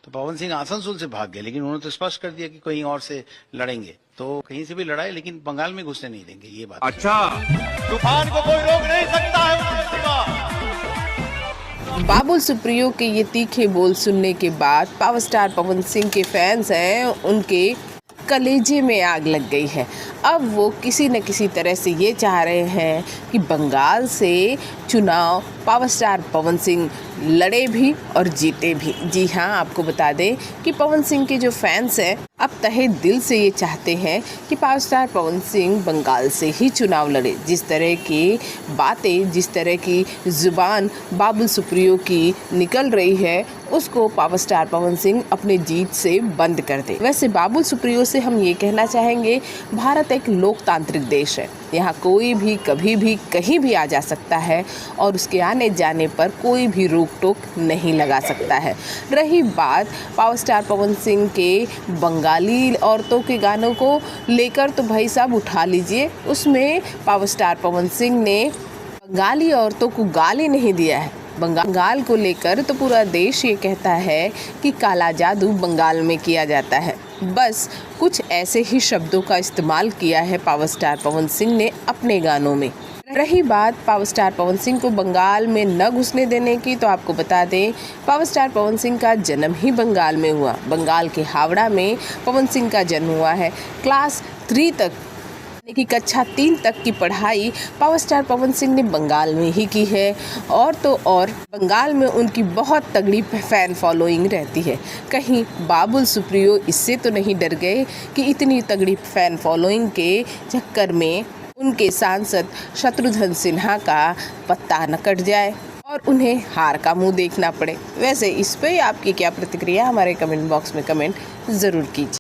तो पवन सिंह आसनसोल से भाग गए, लेकिन उन्होंने तो स्पष्ट कर दिया कि कहीं और से लड़ेंगे। तो कहीं से भी लड़ाई, लेकिन बंगाल में घुसने नहीं देंगे, ये बात। अच्छा, तूफान को कोई रोक नहीं सकता है उसके सिवा। बाबुल सुप्रियो के ये तीखे बोल सुनने के बाद पावर स्टार पवन सिंह के फैंस हैं, उनके कलेजे में आग लग गई है। अब वो किसी न किसी तरह से ये चाह रहे हैं कि बंगाल से चुनाव पावर स्टार पवन सिंह लड़े भी और जीते भी। जी हाँ, आपको बता दें कि पवन सिंह के जो फैंस हैं अब तहे दिल से ये चाहते हैं कि पावर स्टार पवन सिंह बंगाल से ही चुनाव लड़े। जिस तरह की बातें, जिस तरह की ज़ुबान बाबुल सुप्रियो की निकल रही है, उसको पावर स्टार पवन सिंह अपने जीत से बंद कर दे। वैसे बाबुल सुप्रियो से हम ये कहना चाहेंगे, भारत एक लोकतांत्रिक देश है। यहाँ कोई भी कभी भी कहीं भी आ जा सकता है और उसके आने जाने पर कोई भी रोक टोक नहीं लगा सकता है। रही बात पावर स्टार पवन सिंह के बंगाली औरतों के गानों को लेकर, तो भाई साहब उठा लीजिए, उसमें पावर स्टार पवन सिंह ने बंगाली औरतों को गाली नहीं दिया है। बंगाल को लेकर तो पूरा देश ये कहता है कि काला जादू बंगाल में किया जाता है। बस कुछ ऐसे ही शब्दों का इस्तेमाल किया है पावर स्टार पवन सिंह ने अपने गानों में। रही बात पावर स्टार पवन सिंह को बंगाल में न घुसने देने की, तो आपको बता दें पावर स्टार पवन सिंह का जन्म ही बंगाल में हुआ। बंगाल के हावड़ा में पवन सिंह का जन्म हुआ है। क्लास 3 तक की कक्षा 3 तक की पढ़ाई पावर स्टार पवन सिंह ने बंगाल में ही की है। और तो और बंगाल में उनकी बहुत तगड़ी फैन फॉलोइंग रहती है। कहीं बाबुल सुप्रियो इससे तो नहीं डर गए कि इतनी तगड़ी फैन फॉलोइंग के चक्कर में उनके सांसद शत्रुघ्न सिन्हा का पत्ता न कट जाए और उन्हें हार का मुंह देखना पड़े। वैसे इस पे आपकी क्या प्रतिक्रिया, हमारे कमेंट बॉक्स में कमेंट ज़रूर कीजिए।